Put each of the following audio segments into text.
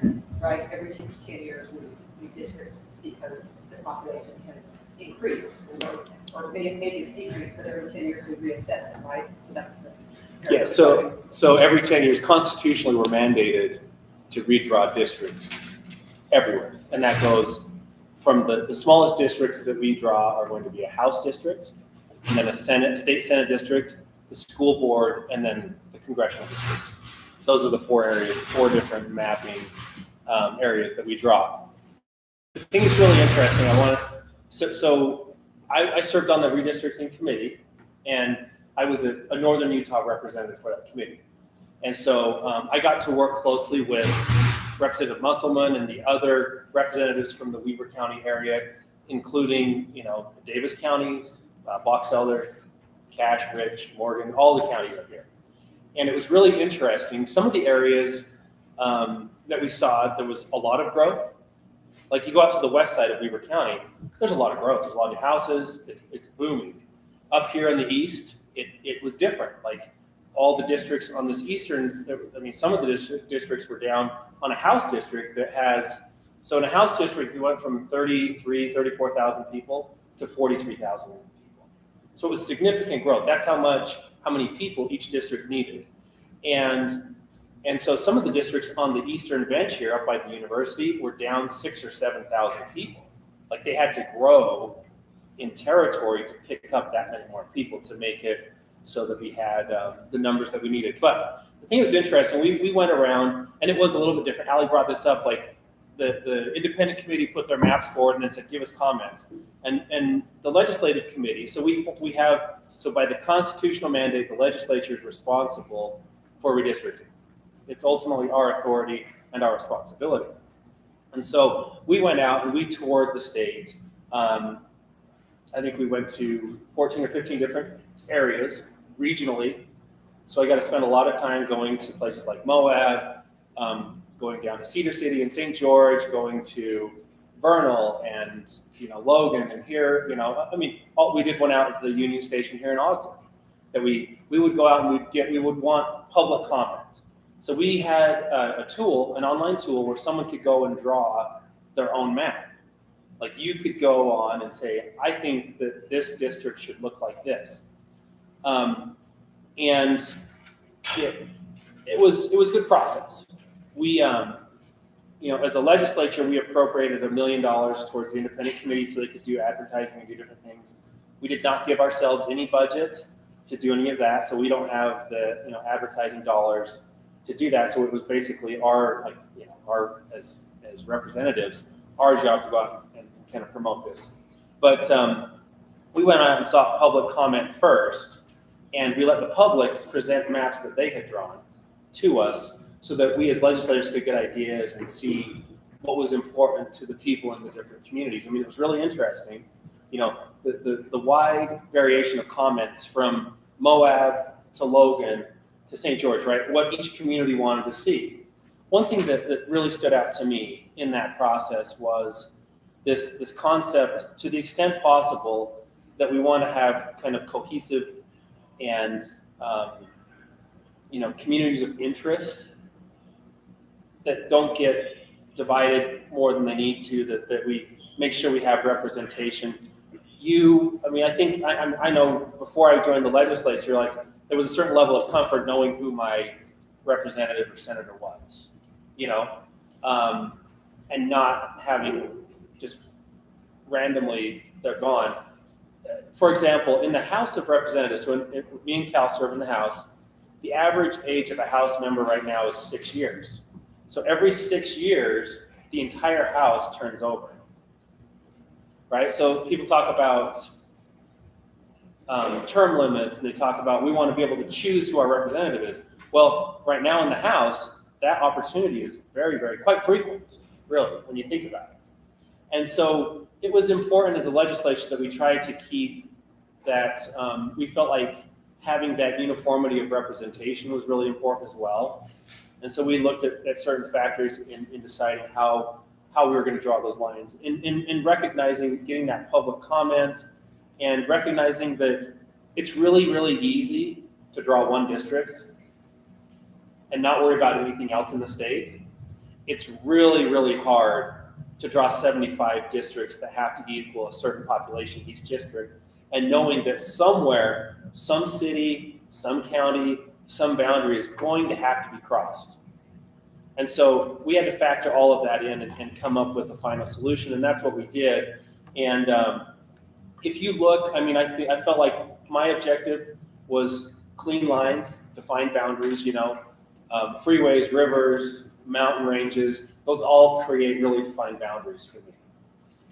census, right? Every 10 years we district because the population has increased, or maybe it's decreased, but every 10 years we reassess them, right? So that was the. Yeah, so every 10 years, constitutionally, we're mandated to redraw districts everywhere. And that goes from the smallest districts that we draw are going to be a House district, and then a state Senate district, the school board, and then the congressional districts. Those are the four different mapping areas that we draw. The thing is really interesting. I served on the redistricting committee, and I was a Northern Utah representative for that committee. And so I got to work closely with Representative Musselman and the other representatives from the Weber County area, including, Davis County, Box Elder, Cache, Rich, Morgan, all the counties up here. And it was really interesting. Some of the areas that we saw, there was a lot of growth. Like you go out to the west side of Weber County, there's a lot of growth. There's a lot of new houses. It's booming. Up here in the east, it was different. Like all the districts on this eastern, some of the districts were down on a House district that has, so in a House district, we went from 34,000 people to 43,000 people. So it was significant growth. That's how many people each district needed. And so some of the districts on the eastern bench here up by the university were down 6,000 or 7,000 people. Like they had to grow in territory to pick up that many more people to make it so that we had the numbers that we needed. But the thing that was interesting, we went around, and it was a little bit different. Allie brought this up, like the independent committee put their maps forward and then said, give us comments. And the legislative committee, so by the constitutional mandate, the legislature is responsible for redistricting. It's ultimately our authority and our responsibility. And so we went out and we toured the state. I think we went to 14 or 15 different areas regionally. So I got to spend a lot of time going to places like Moab, going down to Cedar City and St. George, going to Vernal and Logan, and here, we did one out at the Union Station here in Ogden that we would go out and we would want public comment. So we had a tool, an online tool, where someone could go and draw their own map. Like you could go on and say, I think that this district should look like this. And it was a good process. We, as a legislature, we appropriated $1 million towards the independent committee so they could do advertising and do different things. We did not give ourselves any budget to do any of that, so we don't have the advertising dollars to do that. So it was basically our as representatives, our job to go out and kind of promote this. But we went out and sought public comment first, and we let the public present maps that they had drawn to us so that we as legislators could get ideas and see what was important to the people in the different communities. It was really interesting, the wide variation of comments from Moab to Logan to St. George, right? What each community wanted to see. One thing that really stood out to me in that process was this concept, to the extent possible, that we want to have kind of cohesive and communities of interest that don't get divided more than they need to, that we make sure we have representation. I know before I joined the legislature, there was a certain level of comfort knowing who my representative or senator was, and not having just randomly they're gone. For example, in the House of Representatives, so me and Cal serve in the House, the average age of a House member right now is 6 years. So every 6 years, the entire House turns over, right? So people talk about term limits, and they talk about we want to be able to choose who our representative is. Well, right now in the House, that opportunity is very, very, quite frequent, really, when you think about it. And so it was important as a legislature that we tried to keep that, we felt like having that uniformity of representation was really important as well. And so we looked at certain factors in deciding how we were going to draw those lines, in recognizing, getting that public comment, and recognizing that it's really, really easy to draw one district and not worry about anything else in the state. it's really, really hard to draw 75 districts that have to equal a certain population each district, and knowing that somewhere, some city, some county, some boundary is going to have to be crossed. And so we had to factor all of that in and come up with a final solution, and that's what we did. And if you look, I mean, I felt like my objective was clean lines, defined boundaries, freeways, rivers, mountain ranges, those all create really defined boundaries for me.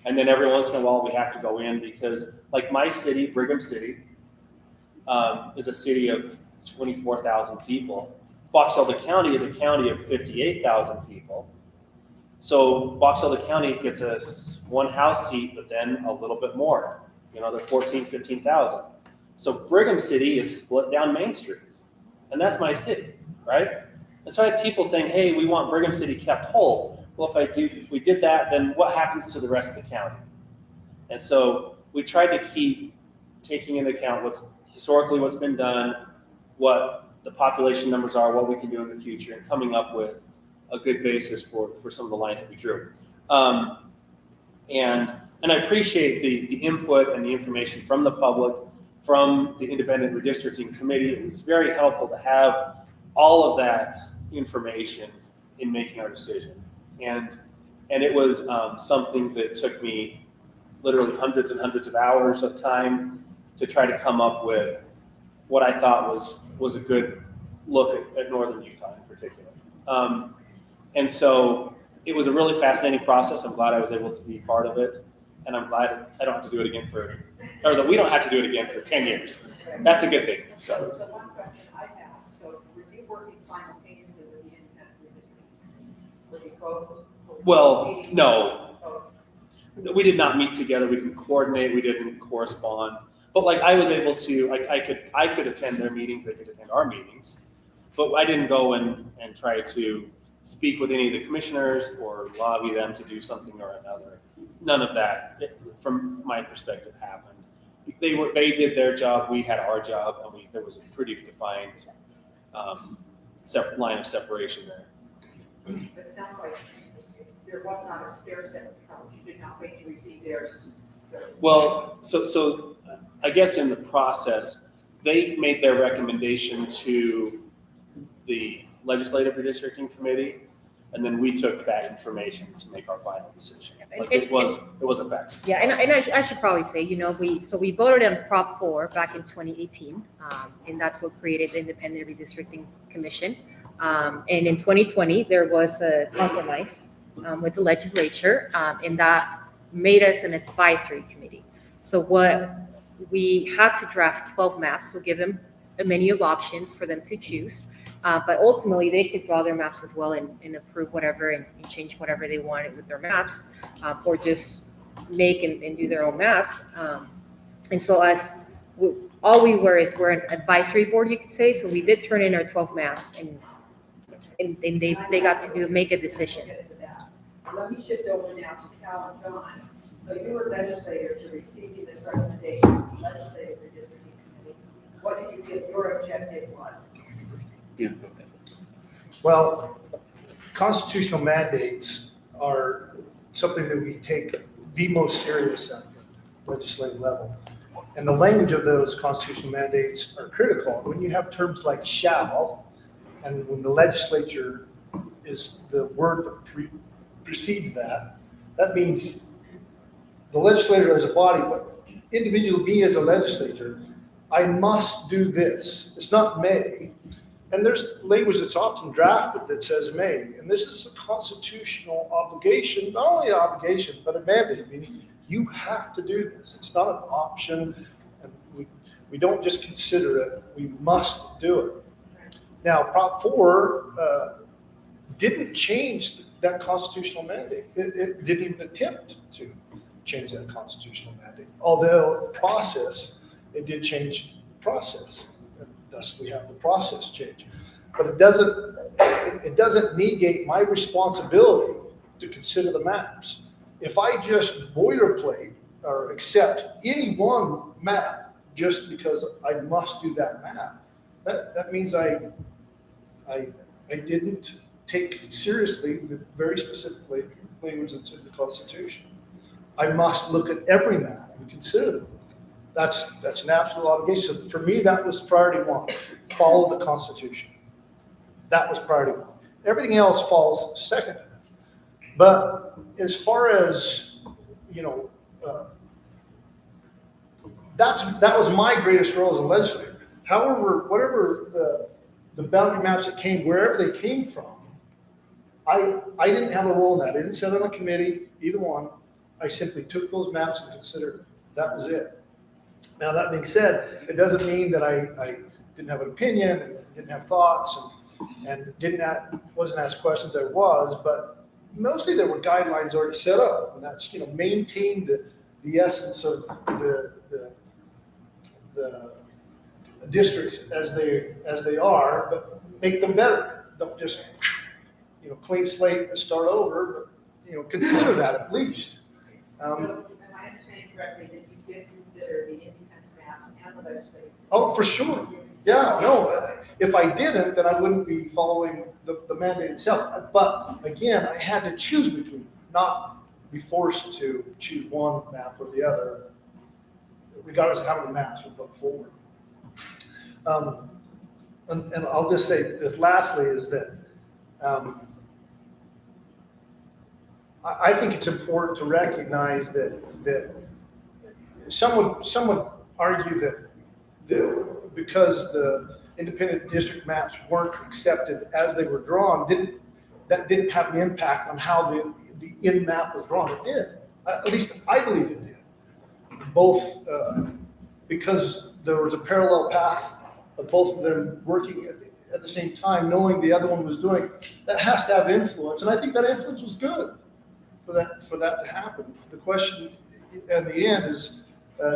And then every once in a while we have to go in because, like my city, Brigham City, is a city of 24,000 people. Box Elder County is a county of 58,000 people. So Box Elder County gets a one house seat, but then a little bit more. They're 14, 15,000. So Brigham City is split down Main Street. And that's my city, right? And so I had people saying, hey, we want Brigham City kept whole. Well, if we did that, then what happens to the rest of the county? And so we tried to keep taking into account what's been done, what the population numbers are, what we can do in the future, and coming up with a good basis for some of the lines that we drew. And I appreciate the input and the information from the public, from the independent redistricting committee. It was very helpful to have all of that information in making our decision. And it was something that took me literally hundreds and hundreds of hours of time to try to come up with what I thought was a good look at northern Utah in particular. And so it was a really fascinating process. I'm glad I was able to be part of it. And I'm glad I don't have to do it again or that we don't have to do it again for 10 years. That's a good thing. So one question I have, so were you working simultaneously with the independent redistricting? Were you both? Well, no. We did not meet together. We didn't coordinate. We didn't correspond. But like I was able to, like I could attend their meetings. They could attend our meetings. But I didn't go and try to speak with any of the commissioners or lobby them to do something or another. None of that, from my perspective, happened. They did their job. We had our job, and there was a pretty defined line of separation there. But it sounds like there was not a stair-step approach. You did not wait to receive theirs. Well, so I guess in the process, they made their recommendation to the legislative redistricting committee, and then we took that information to make our final decision. Like it was a fact. Yeah, and I should probably say, we voted on Prop 4 back in 2018, and that's what created the Independent Redistricting Commission. And in 2020, there was a compromise with the legislature, and that made us an advisory committee. So what we had to draft 12 maps, so give them a menu of options for them to choose. But ultimately, they could draw their maps as well and approve whatever and change whatever they wanted with their maps, or just make and do their own maps. And so we're an advisory board, you could say. So we did turn in our 12 maps, and they got to make a decision. Let me shift over now to Cal and John. So you were legislators to receive this recommendation from the legislative redistricting committee. What did you feel your objective was? Well, constitutional mandates are something that we take the most serious at the legislative level. And the language of those constitutional mandates are critical. When you have terms like shall, and when the legislature is the word that precedes that, that means the legislator as a body, but individually me as a legislator, I must do this. It's not may. And there's language that's often drafted that says may. And this is a constitutional obligation, not only an obligation, but a mandate, meaning you have to do this. It's not an option. And we don't just consider it, we must do it. Now, Prop 4 didn't change that constitutional mandate. It didn't even attempt to change that constitutional mandate. Although process, it did change process. Thus, we have the process change. But it doesn't negate my responsibility to consider the maps. If I just boilerplate or accept any one map just because I must do that map, that means I didn't take seriously the very specific language that's in the Constitution. I must look at every map and consider them. That's an absolute obligation. So for me, that was priority one. Follow the Constitution. That was priority one. Everything else falls second to that. But as far as, that was my greatest role as a legislator. However, whatever the boundary maps that came, wherever they came from, I didn't have a role in that. I didn't sit on a committee, either one. I simply took those maps and considered them. That was it. Now, that being said, it doesn't mean that I didn't have an opinion and didn't have thoughts and wasn't asked questions. I was, but mostly there were guidelines already set up, and that's maintain the essence of the districts as they are, but make them better. Don't just clean slate and start over, but consider that at least. So, am I understanding correctly that you did consider the independent maps and the legislative? Oh, for sure. Yeah, no, if I didn't, then I wouldn't be following the mandate itself. But again, I had to choose between, not be forced to choose one map or the other, regardless of how many maps we put forward. And I'll just say this lastly is that I think it's important to recognize that some would argue that because the independent district maps weren't accepted as they were drawn, didn't have an impact on how the in map was drawn. It did. At least I believe it did. Both because there was a parallel path of both of them working at the same time, knowing the other one was doing, that has to have influence. And I think that influence was good for that to happen. The question at the end is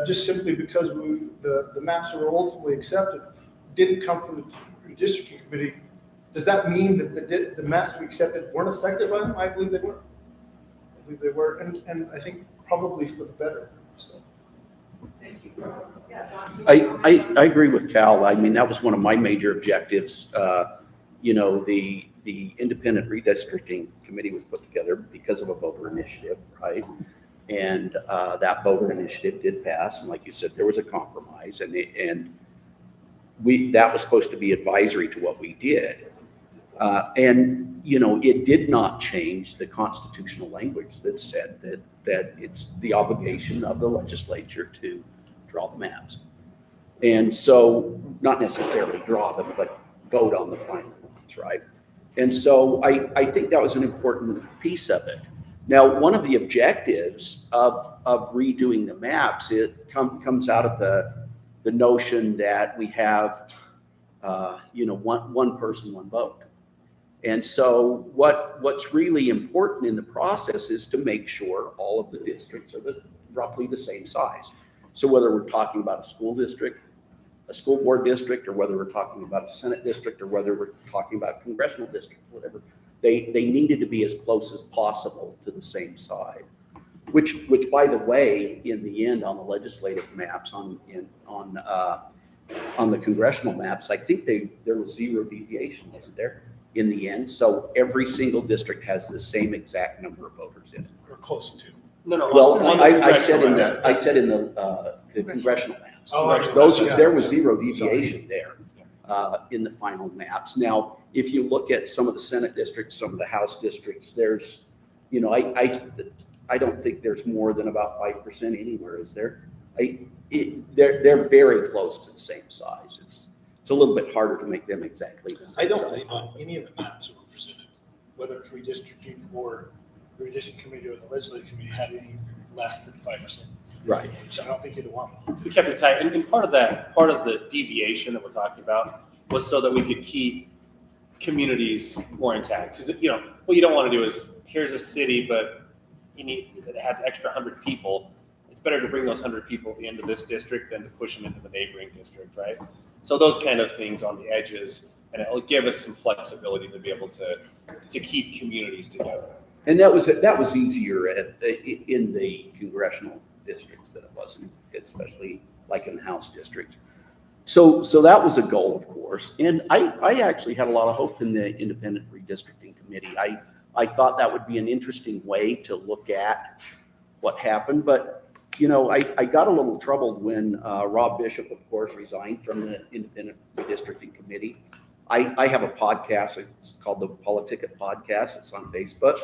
just simply because the maps that were ultimately accepted didn't come from the redistricting committee. Does that mean that the maps we accepted weren't affected by them? I believe they were. And I think probably for the better. So. Thank you. Yeah, John, I agree with Cal. I mean, that was one of my major objectives. The independent redistricting committee was put together because of a voter initiative, right? And that voter initiative did pass. And like you said, there was a compromise, and that was supposed to be advisory to what we did. It did not change the constitutional language that said that it's the obligation of the legislature to draw the maps. And so, not necessarily draw them, but vote on the final ones, right? And so I think that was an important piece of it. Now, one of the objectives of redoing the maps, it comes out of the notion that we have, one person, one vote. And so what's really important in the process is to make sure all of the districts are roughly the same size. So whether we're talking about a school district, a school board district, or whether we're talking about a Senate district, or whether we're talking about a congressional district, whatever, they needed to be as close as possible to the same size. Which by the way, in the end, on the legislative maps, on the congressional maps, I think there was zero deviation, wasn't there? In the end, so every single district has the same exact number of voters in it, or close to. No. Well, I said in the congressional maps. There was zero deviation there in the final maps. Now, if you look at some of the Senate districts, some of the House districts, there's, I don't think there's more than about 5% anywhere, is there? They're very close to the same size. It's a little bit harder to make them exactly the same. I don't believe on any of the maps that were presented, whether it's redistricting or the redistricting committee or the legislative committee, had any less than 5%. Right. So I don't think either one. We kept it tight, and part of the deviation that we're talking about was so that we could keep communities more intact. Because what you don't want to do is, here's a city, but it has extra 100 people. It's better to bring those 100 people into this district than to push them into the neighboring district, right? So those kind of things on the edges, and it'll give us some flexibility to be able to keep communities together. And that was easier in the congressional districts than it was, especially like in the House districts. So that was a goal, of course. And I actually had a lot of hope in the independent redistricting committee. I thought that would be an interesting way to look at what happened. But, you know, I got a little troubled when Rob Bishop, of course, resigned from the independent redistricting committee. I have a podcast. It's called the Politicket Podcast. It's on Facebook.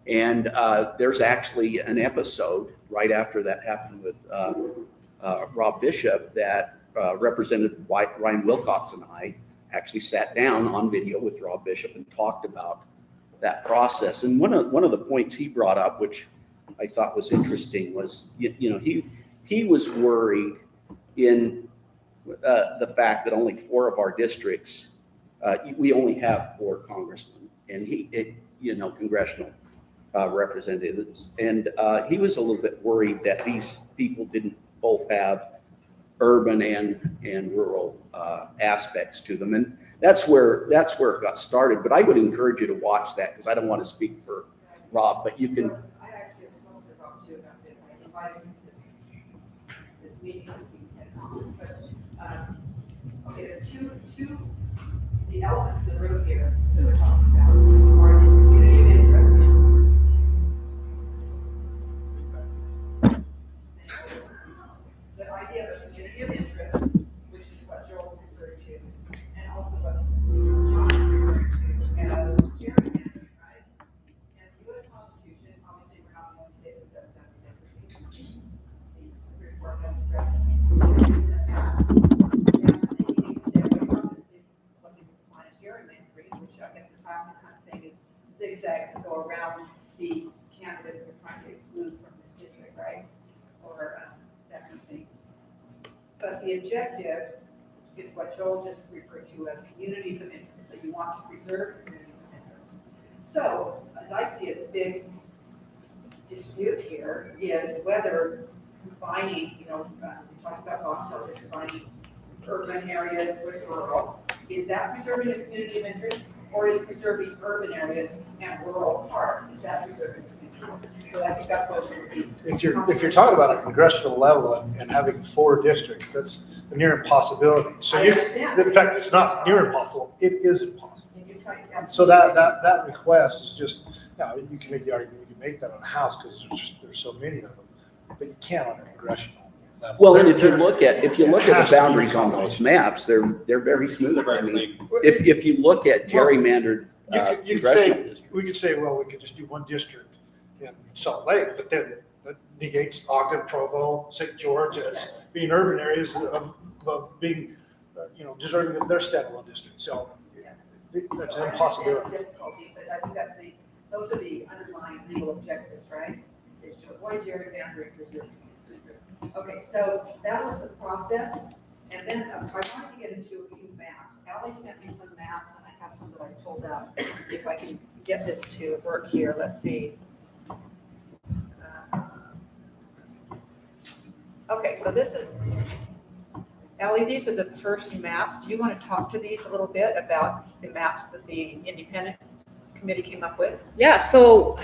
And there's actually an episode right after that happened with Rob Bishop that Representative Ryan Wilcox and I actually sat down on video with Rob Bishop and talked about that process. And one of the points he brought up, which I thought was interesting, was he was worried in the fact that only 4 of our districts, we only have 4 congressmen and congressional representatives, and he was a little bit worried that these people didn't both have urban and rural aspects to them, and that's where it got started. But I would encourage you to watch that, because I don't want to speak for Rob, but you can. I actually have spoken to Rob too about this. I invited him to this meeting that we had comments, but okay, there are two the elements of the room here that we're talking about are this community of interest. The idea of a community of interest, which is what Joel referred to, and also what John referred to as gerrymandering, right? And the U.S. Constitution, obviously, we're not the only state that's ever done it. The Supreme Court has addressed it in the past. And I think we need to stay away from this, what people define as gerrymandering, which I guess the classic kind of thing is zigzags that go around the candidate we're trying to exclude from this district, right? Or that kind of thing. But the objective is what Joel just referred to as communities of interest, that you want to preserve communities of interest. So, as I see it, the big dispute here is whether combining, we talked about Vauxhall, they're combining urban areas with rural. Is that preserving a community of interest, or is preserving urban areas and rural part? Is that preserving community of interest? So I think that's what's going to be. If you're talking about a congressional level and having 4 districts, that's a near impossibility. So I understand. in fact, it's not near impossible, it is impossible. And you're trying So that request is just, you can make the argument, you can make that on a house because there's so many of them, but you can't on a congressional level. Well, and if you look at the boundaries on those maps, they're very smooth. They're very I mean, clean. if you look at gerrymandered You could congressional say, districts. we could say, well, we could just do 1 district in Salt Lake, but then that negates Ogden, Provo, St. George as being urban areas of being, deserving of their standalone district. So that's an impossibility. Difficulty, but I think those are the underlying legal objectives, right? Is to avoid gerrymandering, preserve community interest. Okay, so that was the process, and then I wanted to get into a few maps. Allie sent me some maps, and I have some that I pulled out. If I can get this to work here, let's see. Okay, so this is, Allie, these are the first maps. Do you want to talk to these a little bit about the maps that the independent committee came up with? Yeah, so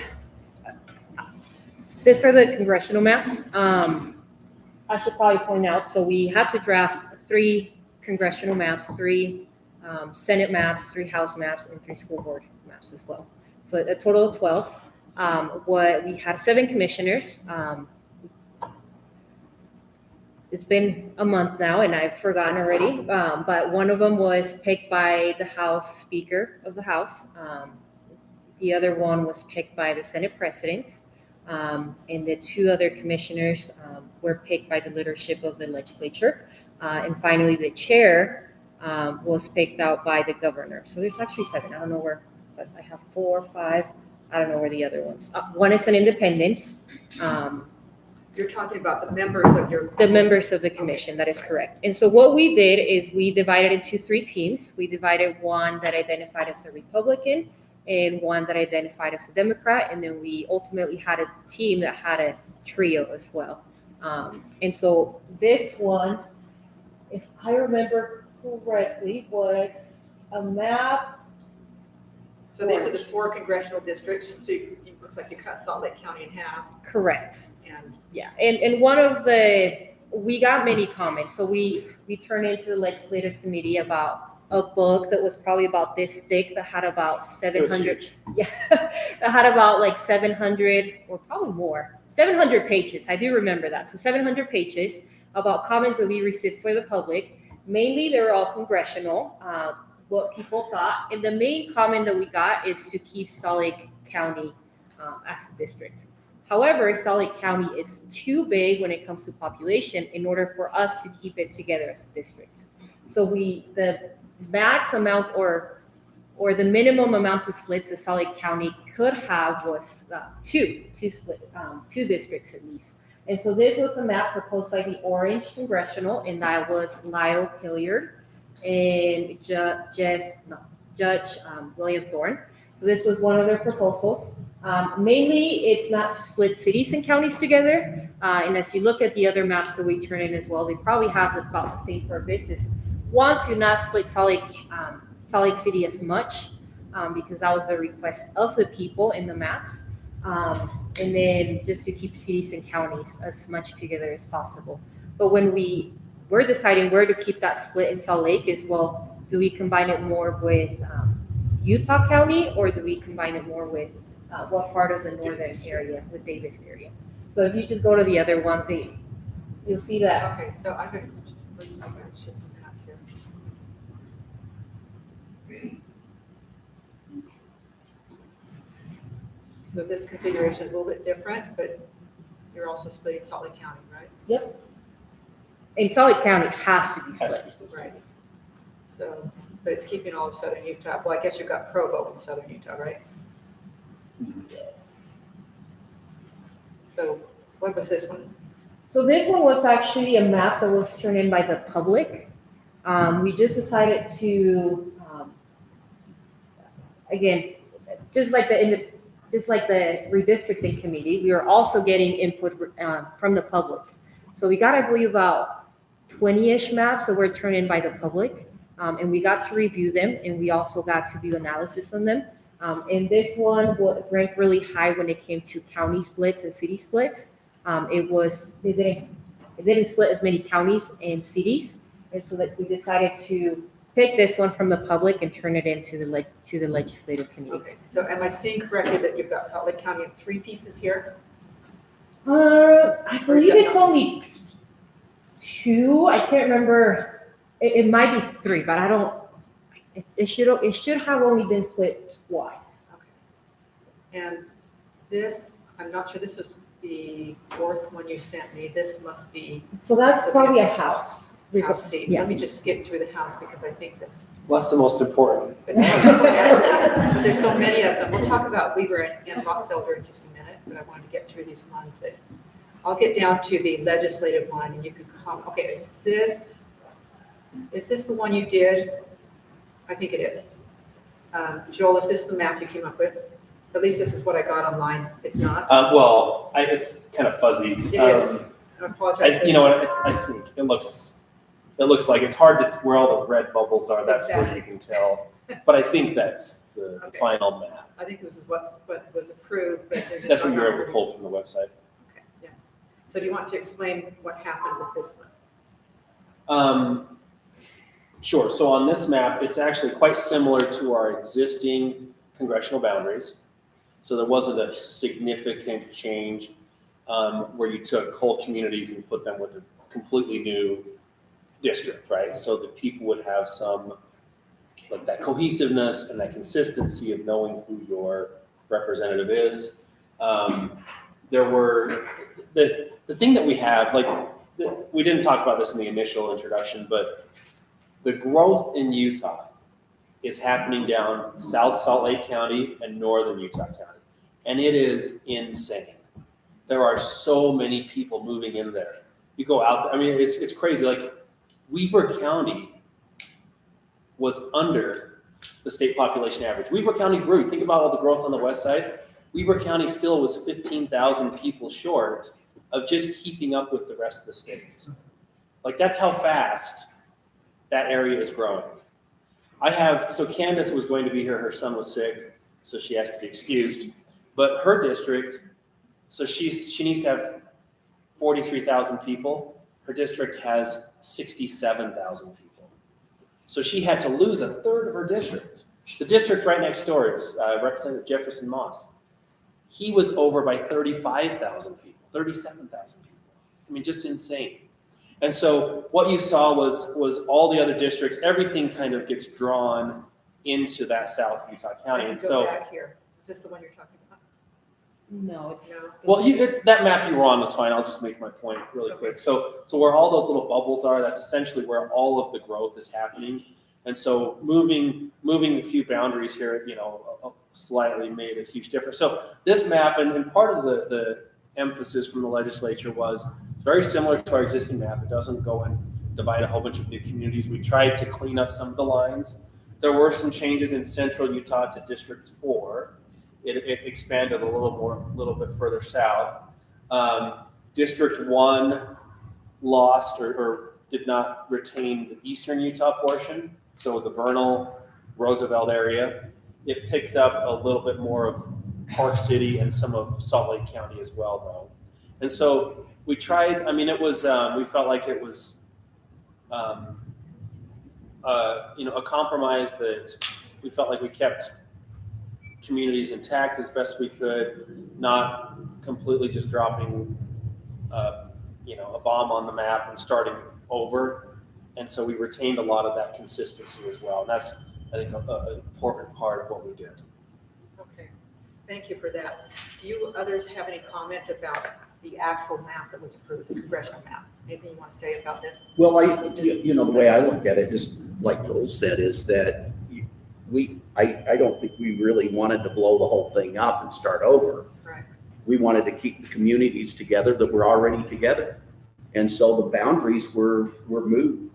these are the congressional maps. I should probably point out, so we had to draft 3 congressional maps, 3 Senate maps, 3 House maps, and 3 school board maps as well. So a total of 12. We had 7 commissioners. It's been a month now, and I've forgotten already. But one of them was picked by the House Speaker of the House. The other one was picked by the Senate President. And the 2 other commissioners were picked by the leadership of the legislature. And finally, the chair was picked out by the governor. So there's actually 7. I don't know where. So I have 4, 5. I don't know where the other ones. One is an independent. You're talking about the members of your. The members of the commission, that is correct. And so what we did is we divided into 3 teams. We divided one that identified as a Republican and one that identified as a Democrat. And then we ultimately had a team that had a trio as well. And so this one, if I remember correctly, was a map. So these are the 4 congressional districts. So it looks like you cut Salt Lake County in half. Correct. And Yeah, and one of the we got many comments. So we turned into the legislative committee about a book that was probably about this thick that had about It was 700. huge. Yeah, that had about like 700 or probably more, 700 pages. I do remember that. So 700 pages about comments that we received for the public. Mainly, they were all congressional, what people thought. And the main comment that we got is to keep Salt Lake County as a district. However, Salt Lake County is too big when it comes to population in order for us to keep it together as a district. So the max amount or the minimum amount of splits that Salt Lake County could have was two districts at least. And so this was a map proposed by the Orange Congressional, and that was Lyle Hilliard and Judge William Thorne. So this was one of their proposals. Mainly, it's not to split cities and counties together. And as you look at the other maps that we turn in as well, they probably have about the same purpose. Is one, to not split Salt Lake City as much, because that was a request of the people in the maps. And then just to keep cities and counties as much together as possible. But when we're deciding where to keep that split in Salt Lake is, well, do we combine it more with Utah County, or do we combine it more with what part of the northern area, with Davis area? So if you just go to the other ones, you'll see that. Okay, so I'm going to, let's see, I'm going to shift the map here. So this configuration is a little bit different, but you're also splitting Salt Lake County, right? Yep. And Salt Lake County has to be Has split. to be split. Right. So, but it's keeping all of southern Utah. Well, I guess you've got Provo in southern Utah, right? Yes. So what was this one? So this one was actually a map that was turned in by the public. We just decided to, again, just like the redistricting committee, we are also getting input from the public. So we got, I believe, about 20-ish maps that were turned in by the public, and we got to review them, and we also got to do analysis on them. And this one ranked really high when it came to county splits and city splits. It didn't split as many counties and cities, and so that we decided to pick this one from the public and turn it into the legislative committee. Okay, so am I seeing correctly that you've got Salt Lake County in 3 pieces here? I Or is believe that it's not- only 2. I can't remember. It might be 3, but I don't. It should have only been split twice. Okay. And this, I'm not sure, this was the 4th one you sent me. This must be So that's probably a house. house seats. Yeah. Let me just skip through the house because I think that's, Well, that's the most important. it's actually, there's so many of them. We'll talk about Weaver and Box Elder in just a minute, but I wanted to get through these ones that, I'll get down to the legislative one and you can comment. Okay, is this the one you did? I think it is. Joel, is this the map you came up with? At least this is what I got online. It's not? Well, it's kind of fuzzy. It is. I apologize. You know what? I think it looks like it's hard to where all the red bubbles are. That's where you can tell. But I think that's the Okay. final map. I think this is what was approved, but they're just. That's what not you were able to approved. pull from the website. Okay, yeah. So do you want to explain what happened with this one? Sure. So on this map, it's actually quite similar to our existing congressional boundaries. So there wasn't a significant change where you took whole communities and put them with a completely new district, right? So that people would have some, like that cohesiveness and that consistency of knowing who your representative is. There were, the thing that we have, we didn't talk about this in the initial introduction, but the growth in Utah is happening down South Salt Lake County and Northern Utah County. And it is insane. There are so many people moving in there. You go out there, I mean, it's crazy. Like Weber County was under the state population average. Weber County grew. Think about all the growth on the west side. Weber County still was 15,000 people short of just keeping up with the rest of the state. Like that's how fast that area is growing. So Candace was going to be here, her son was sick, so she has to be excused. But her district, so she needs to have 43,000 people. her district has 67,000 people. So she had to lose a third of her district. The district right next door is Representative Jefferson Moss. He was over by 35,000 people, 37,000 people. I mean, just insane. And so what you saw was all the other districts, everything kind of gets drawn into that South Utah County. And Go so, back here. Is this the one you're talking about? No, it's. No. well, that map you were on was fine. I'll just make my point really quick. So where all those little bubbles are, that's essentially where all of the growth is happening. And so moving a few boundaries here, slightly made a huge difference. So this map, and part of the emphasis from the legislature was it's very similar to our existing map. It doesn't go and divide a whole bunch of new communities. We tried to clean up some of the lines. There were some changes in central Utah to District 4. It expanded a little bit further south. District 1 lost or did not retain the eastern Utah portion, so the Vernal, Roosevelt area. It picked up a little bit more of Park City and some of Salt Lake County as well, though. And so we tried, it was, we felt like it was, a compromise that we felt like we kept communities intact as best we could, not completely just dropping, a bomb on the map and starting over. And so we retained a lot of that consistency as well. And that's, I think, an important part of what we did. Okay, thank you for that. Do you others have any comment about the actual map that was approved, the congressional map? Anything you want to say about this? Well, the way I look at it, just like Joel said, is that I don't think we really wanted to blow the whole thing up and start over. Right. We wanted to keep the communities together that were already together. And so the boundaries were moved.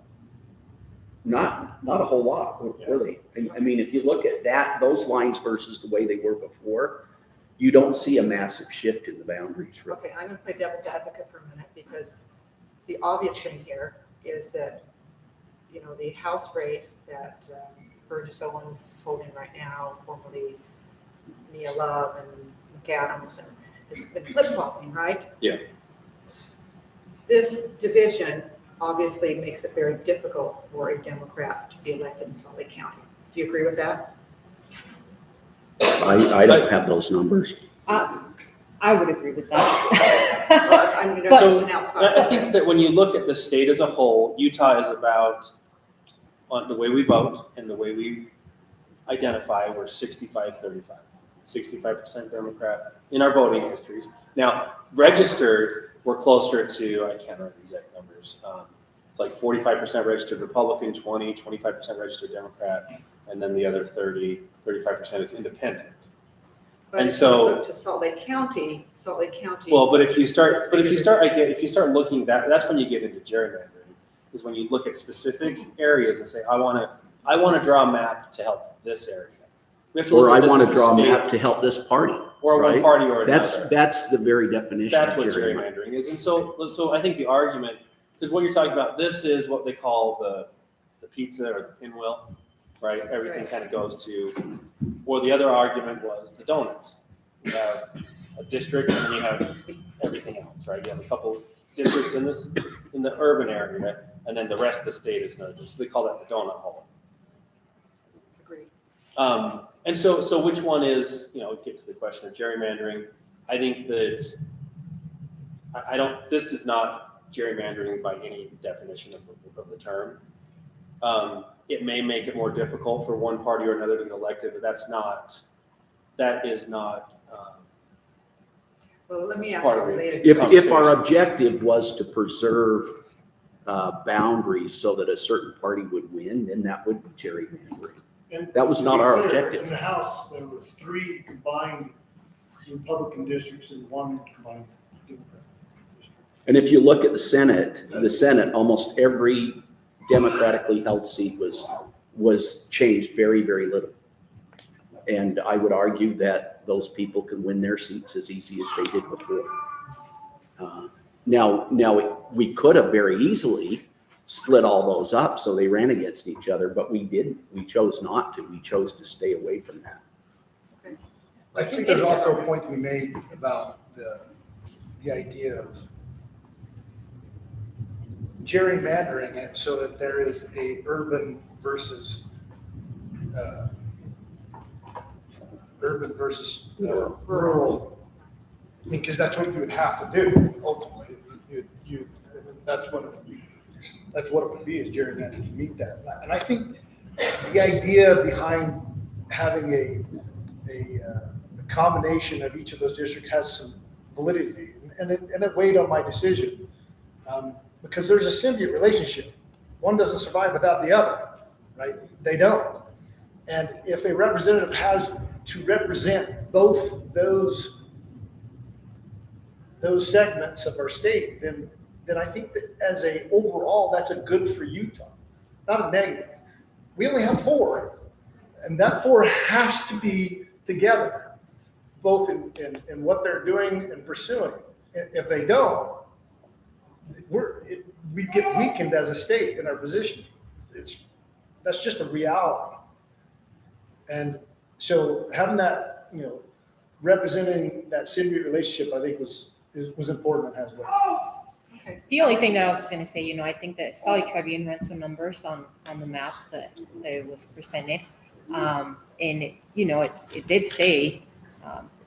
Not a whole lot, were they? I mean, if you look at those lines versus the way they were before, you don't see a massive shift in the boundaries. Really. Okay, I'm going to play devil's advocate for a minute, because the obvious thing here is that, the House race that Burgess Owens is holding right now, formerly Mia Love and McAdams, and it's been flip-flopping, right? Yeah. This division obviously makes it very difficult for a Democrat to be elected in Salt Lake County. Do you agree with that? I don't have those numbers. I would agree with that. I mean, there's So an outside. I think that when you look at the state as a whole, Utah is about, on the way we vote and the way we identify, we're 65-35. 65% Democrat in our voting histories. Now, registered, we're closer to, I can't remember the exact numbers. It's like 45% registered Republican, 25% registered Democrat, and then the other 35% is independent. But And if so- you look to Salt Lake County. Well, but if you start looking, that's when you get into gerrymandering, is when you look at specific areas and say, I want to draw a map to help this area. We have to Or look I at this want as to draw a state, map to help this party. or right? one party or another. That's the very definition That's of what gerrymandering. gerrymandering is. And so I think the argument, because what you're talking about, this is what they call the pizza or the pinwheel, right? Everything Right. kind of goes to, or the other argument was the donut. You have a district and then you have everything else, right? You have a couple districts in the urban area, and then the rest of the state is another. So they call that the donut hole. Agreed. And so which one is, get to the question of gerrymandering. I think that this is not gerrymandering by any definition of the term. It may make it more difficult for one party or another to get elected, but that is not. Well, let me ask Part you of it. related. If our objective was to preserve boundaries so that a certain party would win, then that would be gerrymandering. And That was to not be our clear, objective. In the House, there was 3 combined Republican districts and 1 combined Democrat district. And if you look at the Senate, almost every democratically held seat was changed very, very little. And I would argue that those people can win their seats as easy as they did before. Now we could have very easily split all those up so they ran against each other, but we didn't. We chose not to. We chose to stay away from that. I think there's also a point to be made about the idea of gerrymandering it so that there is a urban versus rural. I mean, because that's what you would have to do ultimately. That's what it would be is gerrymandering to meet that. And I think the idea behind having a combination of each of those districts has some validity, and it weighed on my decision because there's a symbiote relationship. One doesn't survive without the other, right? They don't. And if a representative has to represent both those segments of our state, then I think that as a overall, that's a good for Utah, not a negative. We only have 4, and that 4 has to be together, both in what they're doing and pursuing. If they don't, we get weakened as a state in our position. That's just a reality. And so having that, representing that symbiote relationship, I think was important as well. The only thing that I was just going to say, I think that Salt Lake Tribune ran some numbers on the map that it was presented. And, it did say,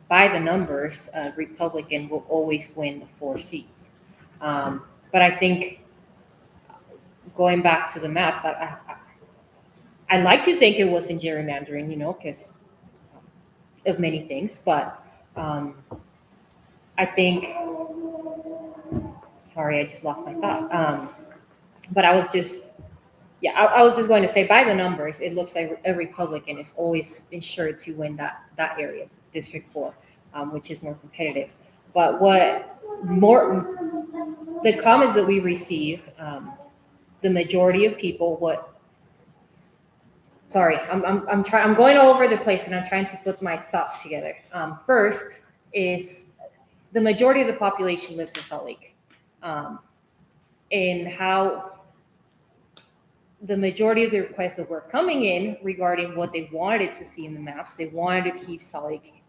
by the numbers, Republican will always win the 4 seats. But I think going back to the maps, I like to think it wasn't gerrymandering, because of many things. But I think, sorry, I just lost my thought. But I was just going to say, by the numbers, it looks like a Republican is always ensured to win that area, District 4, which is more competitive. But the comments that we received, the majority of people, sorry, I'm going all over the place and I'm trying to put my thoughts together. First is the majority of the population lives in Salt Lake. And how the majority of the requests that were coming in regarding what they wanted to see in the maps, they wanted to keep Salt Lake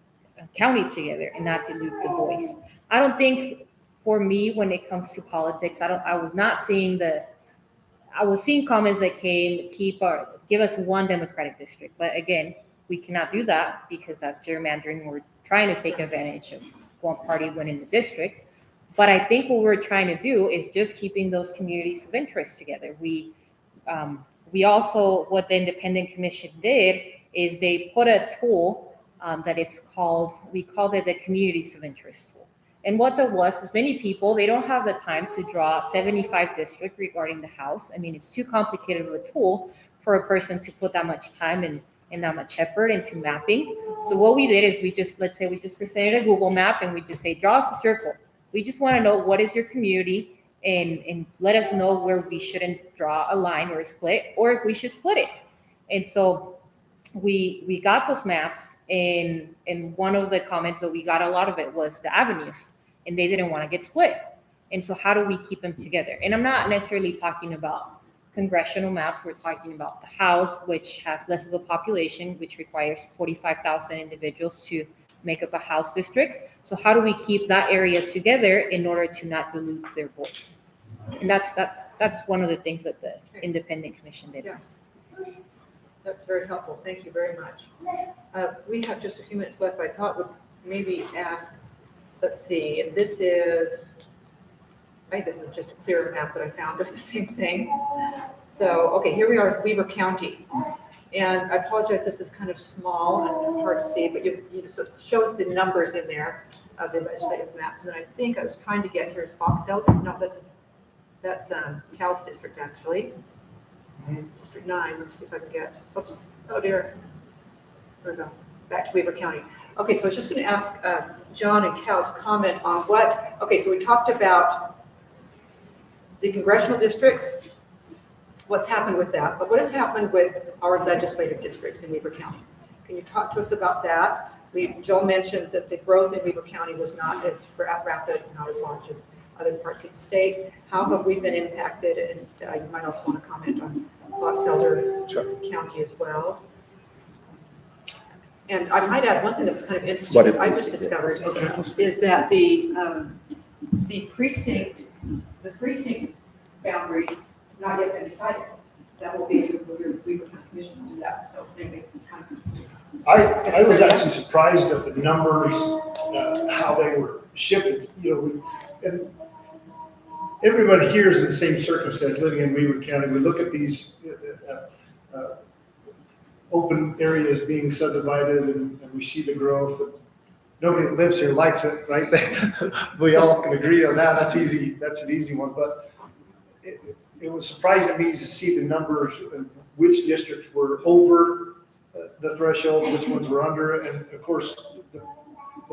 County together and not dilute the voice. I don't think, for me, when it comes to politics, I was seeing comments that give us 1 Democratic district. But again, we cannot do that because that's gerrymandering. We're trying to take advantage of one party winning the district. But I think what we're trying to do is just keeping those communities of interest together. We also, what the Independent Commission did is they put a tool that we called it the Communities of Interest tool. And what that was is many people, they don't have the time to draw 75 districts regarding the House. I mean, it's too complicated of a tool for a person to put that much time and that much effort into mapping. So what we did is let's say we just presented a Google map and we just say, draw us a circle. We just want to know what is your community and let us know where we shouldn't draw a line or a split, or if we should split it. And so we got those maps, and one of the comments that we got, a lot of it was the avenues, and they didn't want to get split. And so how do we keep them together? And I'm not necessarily talking about congressional maps. We're talking about the House, which has less of a population, which requires 45,000 individuals to make up a House district. So how do we keep that area together in order to not dilute their voice? And that's one of the things that the Independent Commission did. Yeah. That's very helpful. Thank you very much. We have just a few minutes left. I thought would maybe ask, let's see, if this is, I think this is just a clearer map that I found of the same thing. So, okay, here we are with Weber County. And I apologize, this is kind of small and hard to see, but so it shows the numbers in there of the legislative maps. And I think I was trying to get here is Box Elder. No, that's Cal's district actually. District 9. Let me see if I can get. Oops. Oh dear. There we go. Back to Weber County. Okay, so I was just going to ask John and Cal to comment on what. Okay, so we talked about the congressional districts. What's happened with that? But what has happened with our legislative districts in Weber County? Can you talk to us about that? Joel mentioned that the growth in Weber County was not as rapid, not as large as other parts of the state. How have we been impacted? And you might also want to comment on Box Elder County as well. And I might add one thing that was kind of interesting. I just discovered is that the precinct boundaries not yet been decided. That will be, the Weaver County Commission will do that, so anyway, it's time. I was actually surprised at the numbers, how they were shifted, and everybody here is in the same circumstance, living in Weaver County. We look at these open areas being subdivided and we see the growth. And nobody that lives here likes it, right? We all can agree on that. That's easy. That's an easy one. But it was surprising to me to see the numbers and which districts were over the threshold, which ones were under. And of course, the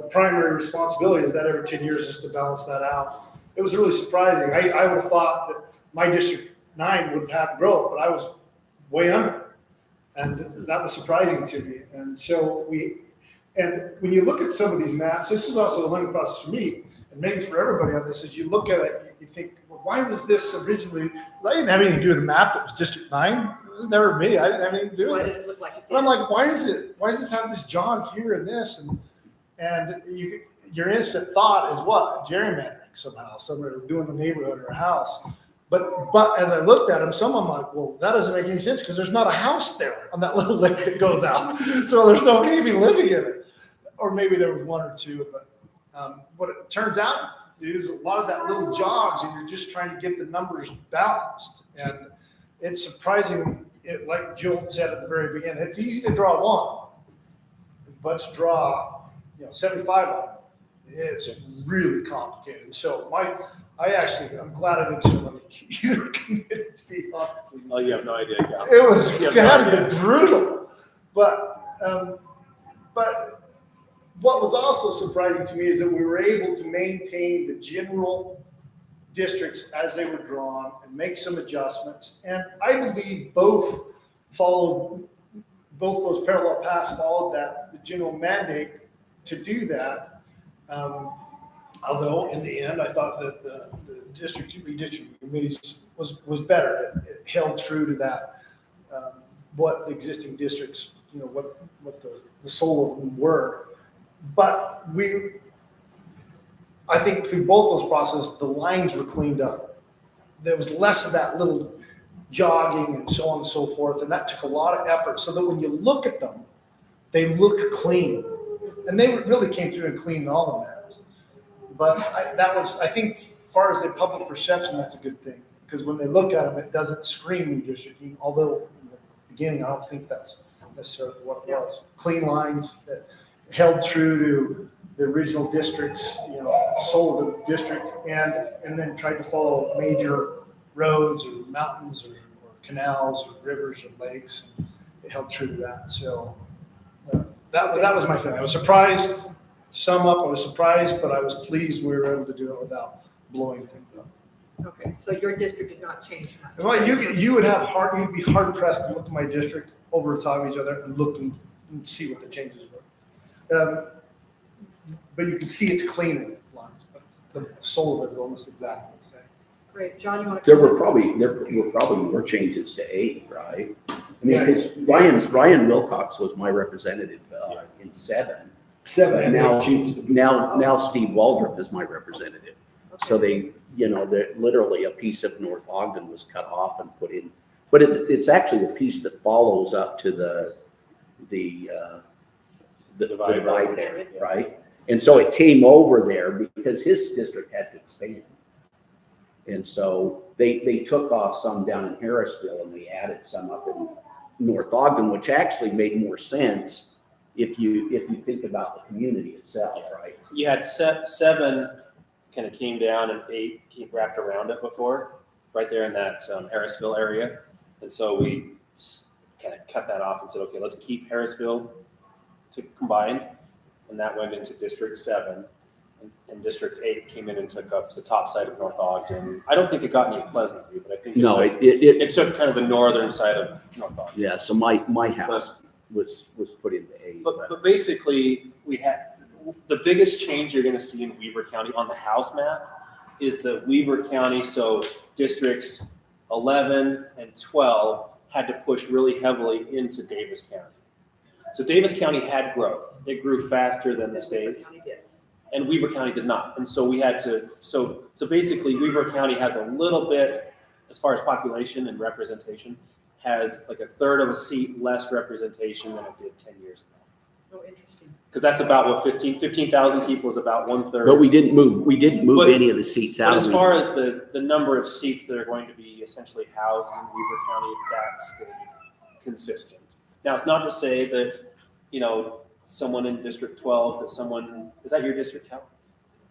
primary responsibility is that every 10 years is to balance that out. It was really surprising. I would have thought that my District 9 would have had growth, but I was way under. And that was surprising to me. And so and when you look at some of these maps, this is also a learning process for me, and maybe for everybody on this, as you look at it, you think, well, why was this originally, I didn't have anything to do with the map that was District 9. It was never me. I didn't have anything to do with Why it. did it look like it But I'm did? like, why does this have this jog here and this? And your instant thought is what? Gerrymandering somehow, somewhere doing the neighborhood or a house. But as I looked at them, some of them like, well, that doesn't make any sense because there's not a house there on that little lake that goes out. So there's nobody even living in it. Or maybe there was one or two, but what it turns out is a lot of that little jogs and you're just trying to get the numbers balanced. And it's surprising, like Joel said at the very beginning, it's easy to draw one, but to draw 75 of them, it's really complicated. So I'm glad I didn't serve on the computer committee, to be honest with you. Oh, you have no idea. Yeah. It had to be brutal. But what was also surprising to me is that we were able to maintain the general districts as they were drawn and make some adjustments. And I believe both those parallel paths followed the general mandate to do that. Although in the end, I thought that the district redistricting committees was better. It held true to that, what the existing districts, what the soul of them were. But I think through both those processes, the lines were cleaned up. There was less of that little jogging and so on and so forth, and that took a lot of effort so that when you look at them, they look clean. And they really came through and cleaned all the maps. But I think, as far as the public perception, that's a good thing. Because when they look at them, it doesn't scream redistricting, although in the beginning, I don't think that's necessarily what it was. Clean lines that held true to the original districts, soul of the district, and then tried to follow major roads or mountains or canals or rivers or lakes. It held true to that. So that was my feeling. I was surprised. To sum up, I was surprised, but I was pleased we were able to do it without blowing things up. Okay, so your district did not change much. Well, you'd be hard pressed to look at my district over the top of each other and look and see what the changes were. But you can see it's clean in lines, but the soul of it is almost exactly the same. Great, John, you want to? There were probably more changes to 8, right? I mean, because Ryan Wilcox was my representative in 7. And Now Steve Waldrop is my representative. So they, literally a piece of North Ogden was cut off and put in, but it's actually the piece that follows up to the divide there, right? And so it came over there because his district had to expand. And so they took off some down in Harrisville and they added some up in North Ogden, which actually made more sense if you think about the community itself, right? You had 7 kind of came down and 8 wrapped around it before, right there in that Harrisville area. And so we kind of cut that off and said, okay, let's keep Harrisville combined. And that went into District 7. And District 8 came in and took up the top side of North Ogden. I don't think it got any Pleasant View, but I think it took kind of the northern side of North Ogden. Yeah, so my house was put into 8. But basically, we had the biggest change you're going to see in Weber County on the house map is the Weber County. So districts 11 and 12 had to push really heavily into Davis County. So Davis County had growth. It grew faster than the state. And Weber County did not. And so we had to, so basically Weber County has a little bit as far as population and representation, has like a third of a seat less representation than it did 10 years ago. Oh, interesting. Because that's about what 15,000 people is about 1/3. But we didn't move But- any of the seats out. But as of far as the number of seats that are going to be essentially housed in Weaver County, that stayed consistent. Now, it's not to say that, someone in District 12, is that your district, Cal?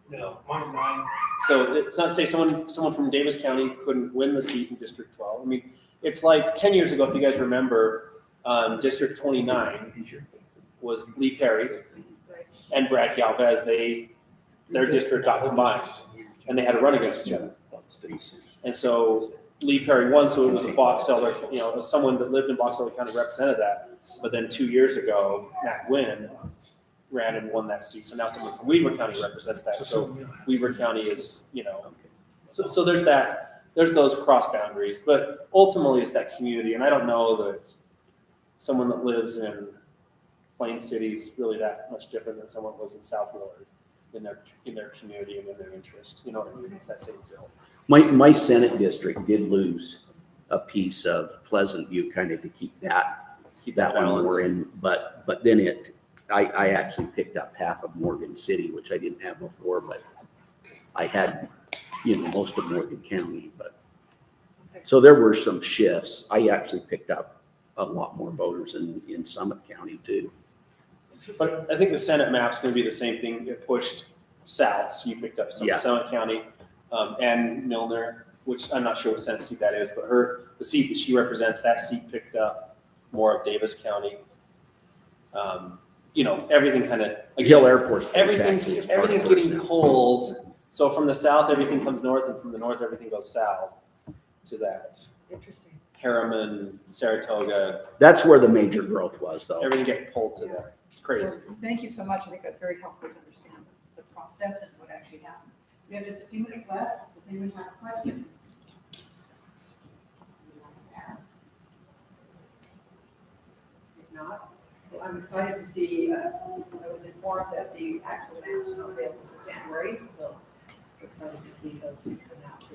No, mine's 9. So it's not to say someone from Davis County couldn't win the seat in District 12. I mean, it's like 10 years ago, if you guys remember, District 29 was Lee Perry Right. and Brad Galvez. Their district got combined, and they had to run against each other. And so Lee Perry won, so it was a Box Elder, someone that lived in Box Elder County represented that. But then 2 years ago, Matt Gwynn ran and won that seat. So now someone from Weaver County represents that. So Weaver County is, so there's that, there's those cross boundaries. But ultimately, it's that community. And I don't know that someone that lives in Plain City is really that much different than someone that lives in South Willard in their community and in their interest. You know what I mean? It's that same feel. My Senate district did lose a piece of Pleasant View, kind of to keep that one balance. more in, but then I actually picked up half of Morgan City, which I didn't have before, but I had, most of Morgan County, but. So there were some shifts. I actually picked up a lot more voters in Summit County too. But I think the Senate map's going to be the same thing. It pushed south. So you picked up some Yeah. Summit County and Milner, which I'm not sure what Senate seat that is, but the seat that she represents, that seat picked up more of Davis County. Everything kind of Hill Air Force Base everything's actually is part of everything's Forest getting now. pulled. So from the south, everything comes north, and from the north, everything goes south to that Interesting. Harriman, Saratoga. That's where the major growth was, though. Everything get pulled to there. It's crazy. Well, thank you so much. I think that's very helpful to understand the process and what actually happened. We have just a few minutes left. Does anyone have questions? If not, well, I'm excited to see, I was informed that the actual maps are not available until January, so I'm excited to see those come out for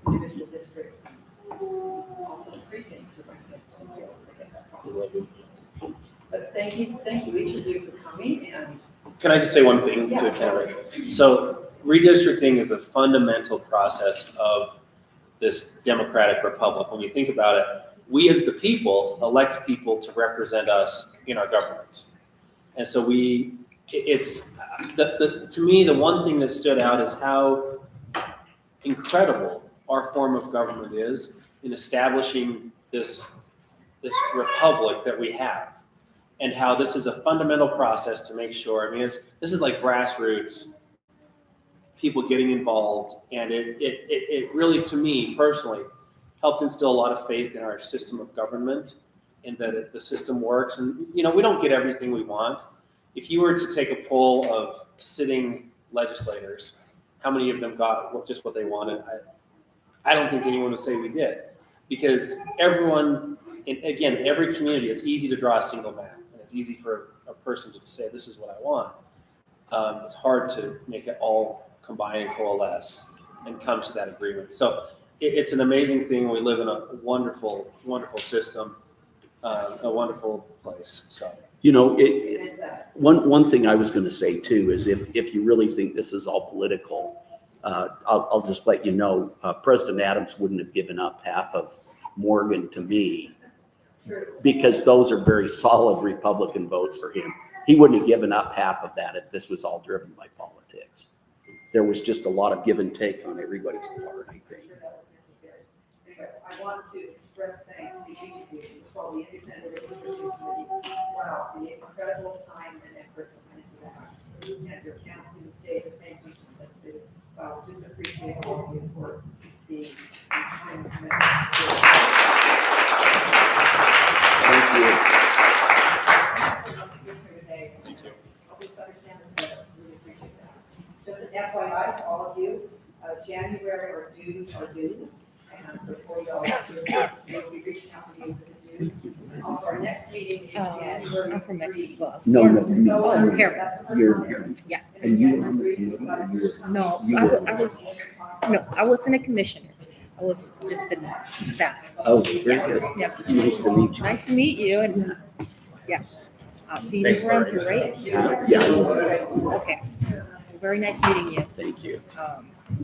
the individual districts. Also precincts are going to get some details to get that process. But thank you each of you for coming, and Can I just say one thing Yeah. to kind of, so redistricting is a fundamental process of this democratic republic. When you think about it, we as the people elect people to represent us in our government. And so to me, the one thing that stood out is how incredible our form of government is in establishing this republic that we have. And how this is a fundamental process to make sure, this is like grassroots, people getting involved. And it really, to me personally, helped instill a lot of faith in our system of government and that the system works. And, we don't get everything we want. If you were to take a poll of sitting legislators, how many of them got just what they wanted? I don't think anyone would say we did. Because everyone, and again, every community, it's easy to draw a single map. It's easy for a person to say, this is what I want. It's hard to make it all combine and coalesce and come to that agreement. So it's an amazing thing. We live in a wonderful, wonderful system, a wonderful place. So, One thing I was going to say too is if you really think this is all political, I'll just let you know, President Adams wouldn't have given up half of Morgan to me, because those are very solid Republican votes for him. He wouldn't have given up half of that if this was all driven by politics. There was just a lot of give and take on everybody's part, I I'm think. sure that was necessary. Anyway, I want to express thanks to each of you, for the independent redistricting committee. Wow, the incredible time and effort that went into that. And your council stayed the same thing that they did. Wow, just appreciate all of you for the time and commitment. Thank you. thank you. Help us understand this better. Really appreciate that. Just an FYI to all of you, January or dues are due. And before you all we'll be reaching out to you for the dues. And also, our next meeting is January. I'm from 3. Mexico. No, So, Oh, here. that's the first You're one. here. Yeah. And you were January 3 is about No, so You I were- was, no, I wasn't a commissioner. I was just in staff. Oh, very good. Yeah. It's nice to meet you. Nice to meet you, and yeah, I'll see you around here, right? Yeah, Okay. Very nice meeting you. thank you.